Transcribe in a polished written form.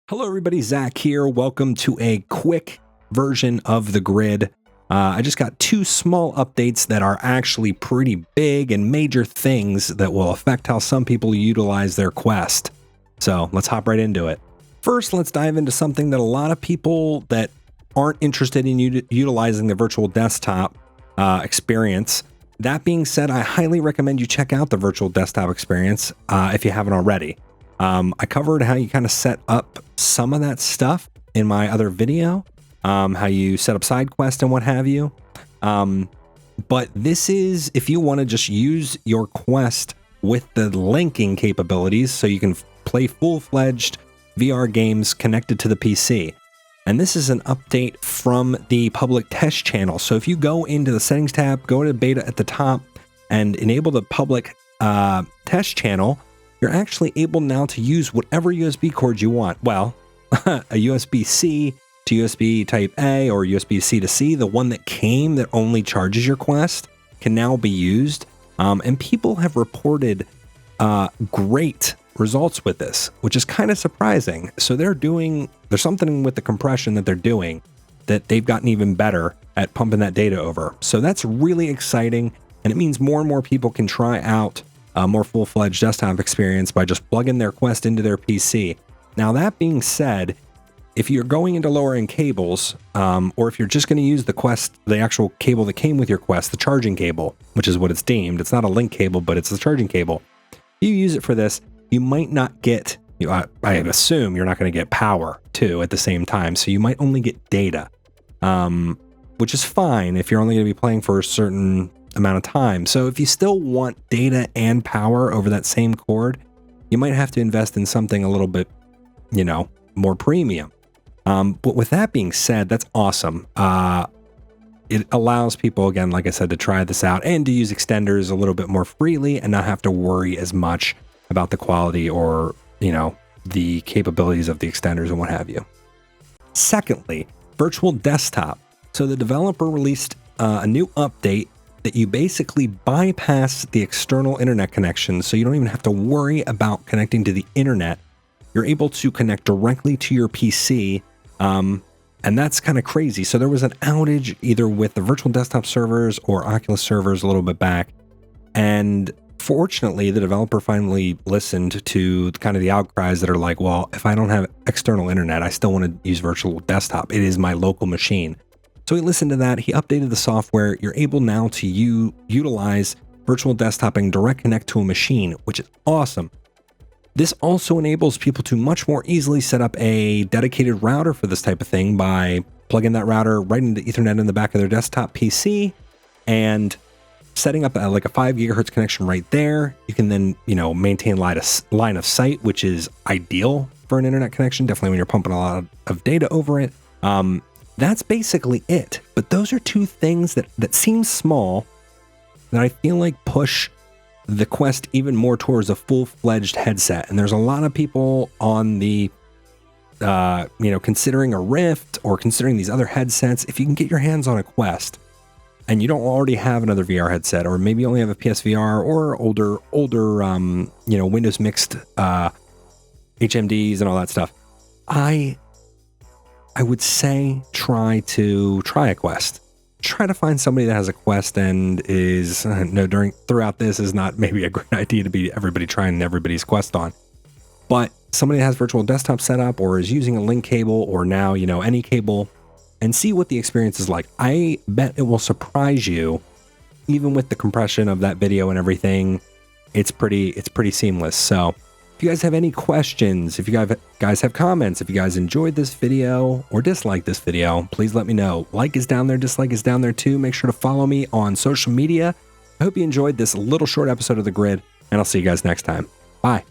Hello everybody, Zach here. Welcome to a quick version of the grid. I just got two small updates that are actually pretty big and major things that will affect how some people utilize their Quest. So let's hop right into it. First, let's dive into something that a lot of people that aren't interested in utilizing the virtual desktop experience. That being said, I highly recommend you check out the virtual desktop experience if you haven't already. I covered how you kind of set up some of that stuff in my other video, how you set up side quests and what have you. But this is if you want to just use your Quest with the linking capabilities so you can play full-fledged VR games connected to the PC. And this is an update from the public test channel. So if you go into the settings tab, go to beta at the top and enable the public test channel, you're actually able now to use whatever USB cord you want. Well, a USB-C to USB Type A or USB-C to C, the one that came that only charges your Quest, can now be used. And people have reported great results with this, which is kind of surprising. So there's something with the compression that they're doing that they've gotten even better at pumping that data over. So that's really exciting. And it means more and more people can try out a more full-fledged desktop experience by just plugging their Quest into their PC. Now, that being said, if you're going into lower-end cables, or if you're just going to use the Quest, the actual cable that came with your Quest, the charging cable, which is what it's deemed. It's not a link cable, but it's the charging cable. If you use it for this, you might not get, I assume you're not going to get power, too, at the same time. So you might only get data, which is fine if you're only going to be playing for a certain amount of time. So if you still want data and power over that same cord, you might have to invest in something a little bit, more premium. But with that being said, that's awesome. It allows people, again, like I said, to try this out and to use extenders a little bit more freely and not have to worry as much about the quality or, the capabilities of the extenders and what have you. Secondly, virtual desktop. So the developer released a new update that you basically bypass the external internet connection, so you don't even have to worry about connecting to the internet. You're able to connect directly to your PC, and that's kind of crazy. So there was an outage either with the virtual desktop servers or Oculus servers a little bit back, and fortunately, the developer finally listened to kind of the outcries that are like, well, if I don't have external internet, I still want to use virtual desktop. It is my local machine. So he listened to that, he updated the software. You're able now to utilize virtual desktop and direct connect to a machine, which is awesome. This also enables people to much more easily set up a dedicated router for this type of thing by plugging that router right into Ethernet in the back of their desktop PC and setting up like a 5 gigahertz connection right there. You can then, maintain line of sight, which is ideal for an internet connection, definitely when you're pumping a lot of data over it. That's basically it. But those are two things that seem small that I feel like push the Quest even more towards a full-fledged headset. And there's a lot of people on the, considering a Rift or considering these other headsets. If you can get your hands on a Quest and you don't already have another VR headset, or maybe you only have a PSVR or older, Windows mixed HMDs and all that stuff, I would say try a Quest. Try to find somebody that has a Quest and throughout this is not maybe a great idea to be everybody trying everybody's Quest on. But somebody that has virtual desktop set up or is using a link cable or now, any cable, and see what the experience is like. I bet it will surprise you, even with the compression of that video and everything. It's pretty seamless. So if you guys have any questions, if you guys have comments, if you guys enjoyed this video or disliked this video, please let me know. Like is down there, dislike is down there too. Make sure to follow me on social media. I hope you enjoyed this little short episode of The Grid, and I'll see you guys next time. Bye.